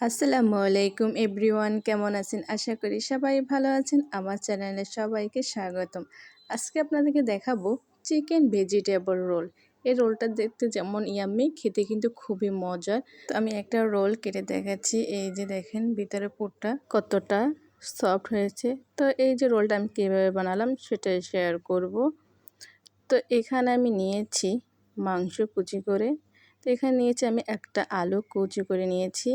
আসসালামু আলাইকুম এভরিওয়ান, কেমন আছেন? আশা করি সবাই ভালো আছেন। আমার চ্যানেলে সবাইকে স্বাগতম। আজকে আপনাদেরকে দেখাবো চিকেন ভেজিটেবল রোল। এই রোলটা দেখতে যেমন ইয়াম্মি, খেতে কিন্তু খুবই মজার। তো আমি একটা রোল কেটে দেখাচ্ছি। এই যে দেখেন ভিতরে পুরটা কতটা সফট হয়েছে। তো এই যে রোলটা আমি কীভাবে বানালাম সেটাই শেয়ার করব। তো এখানে আমি নিয়েছি মাংস কুচি করে। তো এখানে নিয়েছি আমি একটা আলু কুচি করে নিয়েছি।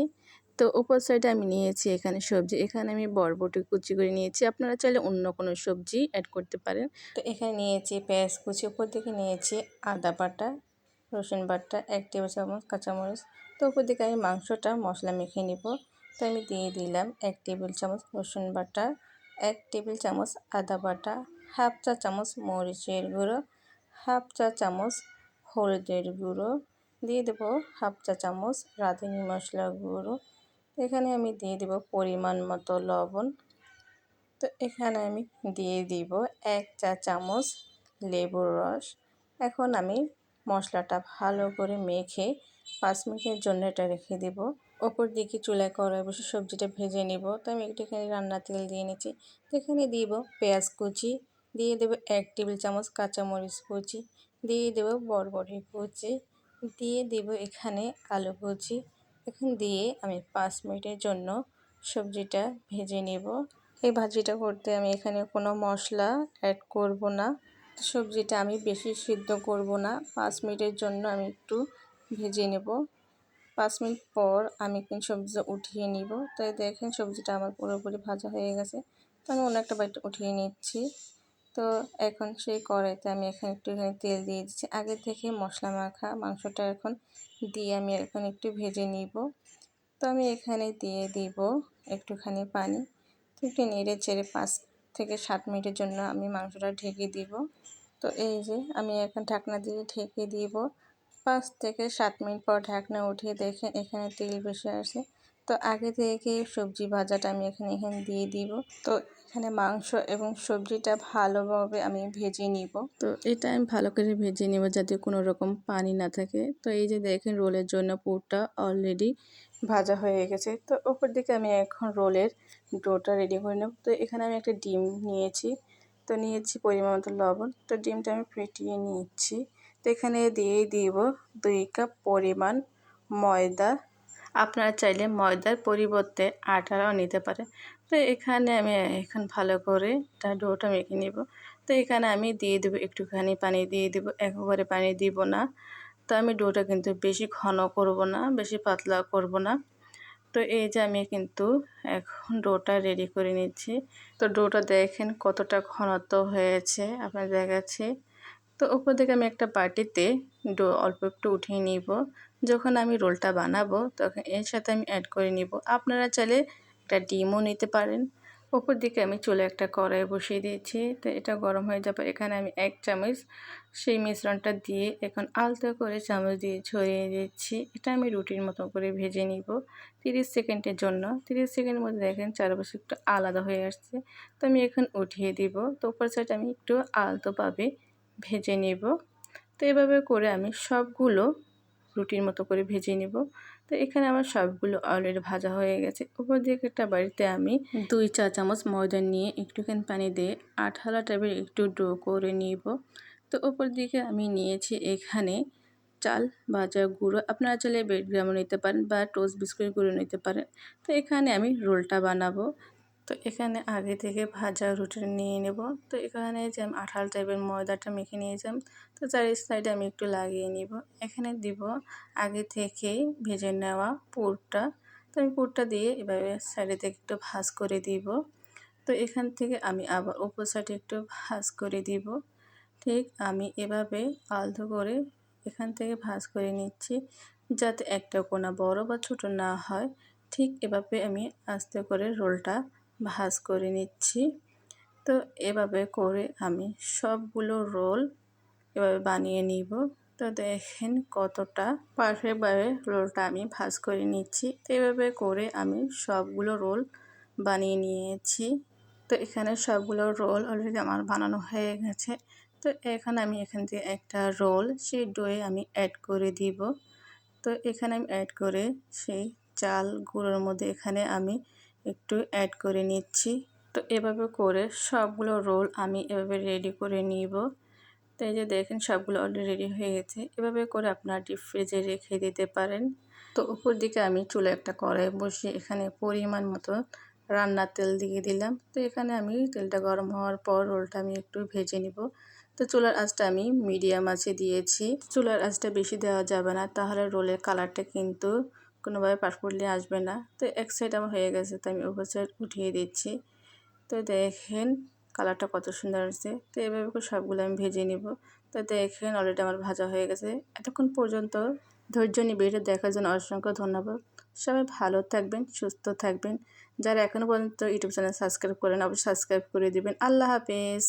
তো উপর সাইডে আমি নিয়েছি এখানে সবজি। এখানে আমি বরবটি কুচি করে নিয়েছি। আপনারা চাইলে অন্য কোনো সবজি অ্যাড করতে পারেন। তো এখানে নিয়েছি পেঁয়াজ কুচি, উপর দিকে নিয়েছি আদা বাটা, রসুন বাটা, 1 টেবিল চামচ কাঁচামরিচ। তো উপর দিকে আমি মাংসটা মশলা মেখে নিব। তো আমি দিয়ে দিলাম 1 টেবিল চামচ রসুন বাটা, 1 টেবিল চামচ আদা বাটা, হাফ চা চামচ মরিচের গুঁড়ো, হাফ চা চামচ হলুদের গুঁড়ো, দিয়ে দেবো হাফ চা চামচ রাঁধুনি মশলা গুঁড়ো। এখানে আমি দিয়ে দেব পরিমাণ মতো লবণ। তো এখানে আমি দিয়ে দিব 1 চা চামচ লেবুর রস। এখন আমি মশলাটা ভালো করে মেখে 5 মিনিটের জন্য এটা রেখে দেব। ওপর দিকে চুলায় কড়াই বসে সবজিটা ভেজে নিব। তো আমি একটুখানি রান্নার তেল দিয়ে নিচ্ছি। তো এখানে দিব পেঁয়াজ কুচি, দিয়ে দেব 1 টেবিল চামচ কাঁচামরিচ কুচি, দিয়ে দেব বরবটি কুচি, দিয়ে দেব এখানে আলু কুচি। এখন দিয়ে আমি 5 মিনিটের জন্য সবজিটা ভেজে নেব। এই ভাজিটা করতে আমি এখানে কোনো মশলা অ্যাড করব না। সবজিটা আমি বেশি সিদ্ধ করব না, 5 মিনিটের জন্য আমি একটু ভেজে নেব। 5 মিনিট পর আমি কিন্তু সবজিটা উঠিয়ে নিব। তাই দেখেন সবজিটা আমার পুরোপুরি ভাজা হয়ে গেছে। তো আমি অন্য একটা বাটিতে উঠিয়ে নিচ্ছি। তো এখন সেই কড়াইতে আমি এখানে একটুখানি তেল দিয়ে দিচ্ছি। আগে থেকে মশলা মাখা মাংসটা এখন দিয়ে আমি এখন একটু ভেজে নিব। তো আমি এখানে দিয়ে দিব একটুখানি পানি। একটু নেড়ে চেড়ে 5 থেকে 7 মিনিটের জন্য আমি মাংসটা ঢেকে দিব। তো এই যে আমি এখন ঢাকনা দিয়ে ঢেকে দিব। 5 থেকে 7 মিনিট পর ঢাকনা উঠিয়ে দেখেন এখানে তেল বেশি আসে। তো আগে থেকে সবজি ভাজাটা আমি এখানে দিয়ে দিব। তো এখানে মাংস এবং সবজিটা ভালোভাবে আমি ভেজে নিব। তো এটা আমি ভালো করে ভেজে নিব যাতে কোনো রকম পানি না থাকে। তো এই যে দেখেন রোলের জন্য পুরটা অলরেডি ভাজা হয়ে গেছে। তো উপর দিকে আমি এখন রোলের ডোটা রেডি করে নেব। তো এখানে আমি একটা ডিম নিয়েছি। তো নিয়েছি পরিমাণ মতো লবণ। তো ডিমটা আমি ফেটিয়ে নিচ্ছি। তো এখানে দিয়ে দিব 2 কাপ পরিমাণ ময়দা। আপনারা চাইলে ময়দার পরিবর্তে আটাও নিতে পারেন। তো এখানে আমি এখন ভালো করে ডোটা মেখে নেব। তো এখানে আমি দিয়ে দেবো একটুখানি পানি দিয়ে দেবো, একবারে পানি দিব না। তো আমি ডোটা কিন্তু বেশি ঘন করব না, বেশি পাতলা করব না। তো এই যে আমি কিন্তু এখন ডোটা রেডি করে নিচ্ছি। তো ডোটা দেখেন কতটা ঘনত্ব হয়েছে আপনার দেখাচ্ছি। তো উপর থেকে আমি একটা বাটিতে ডো অল্প একটু উঠিয়ে নিব। যখন আমি রোলটা বানাবো তখন এর সাথে আমি অ্যাড করে নিব। আপনারা চাইলে একটা ডিমও নিতে পারেন। উপর দিকে আমি চুলে একটা কড়াই বসিয়ে দিয়েছি। তো এটা গরম হয়ে যাবে। এখানে আমি 1 চামচ সেই মিশ্রণটা দিয়ে এখন আলতো করে চামচ দিয়ে ছড়িয়ে দিচ্ছি। এটা আমি রুটির মতো করে ভেজে নিব 30 সেকেন্ডের জন্য। 30 সেকেন্ডের মধ্যে দেখেন চারপাশে একটু আলাদা হয়ে আসছে। তো আমি এখন উঠিয়ে দিব। তো উপর সাইড আমি একটু আলতোভাবে ভেজে নেব। তো এভাবে করে আমি সবগুলো রুটির মতো করে ভেজে নেব। তো এখানে আমার সবগুলো অলরেডি ভাজা হয়ে গেছে। উপর দিকে একটা বাড়িতে আমি 2 চা চামচ ময়দা নিয়ে একটুখানি পানি দিয়ে আঠালো টাইপের একটু ডো করে নিব। তো উপর দিকে আমি নিয়েছি এখানে চাল ভাজা গুঁড়ো। আপনারা চাইলে ব্রেড গ্রামও নিতে পারেন বা টোস্ট বিস্কুটের গুঁড়ো নিতে পারেন। তো এখানে আমি রোলটা বানাবো। তো এখানে আগে থেকে ভাজা রুটি নিয়ে নেব। তো এখানে যে আমি আঠালো টাইপের ময়দাটা মেখে নিয়েছিলাম, তো চার সাইডে আমি একটু লাগিয়ে নিব। এখানে দিব আগে থেকেই ভেজে নেওয়া পুরটা। তো আমি পুরটা দিয়ে এভাবে সাইডে থেকে একটু ভাঁজ করে দিব। তো এখান থেকে আমি আবার উপর সাইডে একটু ভাঁজ করে দিব। ঠিক আমি এভাবে আলতো করে এখান থেকে ভাঁজ করে নিচ্ছি যাতে একটা কোণা বড় বা ছোট না হয়। ঠিক এভাবে আমি আস্তে করে রোলটা ভাঁজ করে নিচ্ছি। তো এভাবে করে আমি সবগুলো রোল এভাবে বানিয়ে নিব। তো দেখেন কতটা পারফেক্টভাবে রোলটা আমি ভাঁজ করে নিচ্ছি। তো এভাবে করে আমি সবগুলো রোল বানিয়ে নিয়েছি। তো এখানে সবগুলো রোল অলরেডি আমার বানানো হয়ে গেছে। তো এখন আমি এখান থেকে একটা রোল সেই ডোয়ে আমি অ্যাড করে দিব। তো এখানে আমি অ্যাড করে সেই চাল গুঁড়োর মধ্যে এখানে আমি একটু অ্যাড করে নিচ্ছি। তো এভাবে করে সবগুলো রোল আমি এভাবে রেডি করে নিব। তো এই যে দেখেন সবগুলো অলরেডি রেডি হয়ে গেছে। এভাবে করে আপনারা ডিপ ফ্রিজে রেখে দিতে পারেন। তো উপর দিকে আমি চুলে একটা কড়াই বসিয়ে এখানে পরিমাণ মতো রান্নার তেল দিয়ে দিলাম। তো এখানে আমি তেলটা গরম হওয়ার পর রোলটা আমি একটু ভেজে নিব। তো চুলার আঁচটা আমি মিডিয়াম আঁচে দিয়েছি। চুলার আঁচটা বেশি দেওয়া যাবে না, তাহলে রোলের কালারটা কিন্তু কোনোভাবে পারফেক্টলি আসবে না। তো এক সাইড আমার হয়ে গেছে, তো আমি ওপর সাইড উঠিয়ে দিচ্ছি। তো দেখেন কালারটা কত সুন্দর আসছে। তো এভাবে করে সবগুলো আমি ভেজে নিব। তো দেখেন অলরেডি আমার ভাজা হয়ে গেছে। এতক্ষণ পর্যন্ত ধৈর্য নিয়ে ভিডিওটা দেখার জন্য অসংখ্য ধন্যবাদ। সবাই ভালো থাকবেন, সুস্থ থাকবেন। যারা এখনও পর্যন্ত ইউটিউব চ্যানেল সাবস্ক্রাইব করেন অবশ্যই সাবস্ক্রাইব করে দিবেন। আল্লাহ হাফেজ।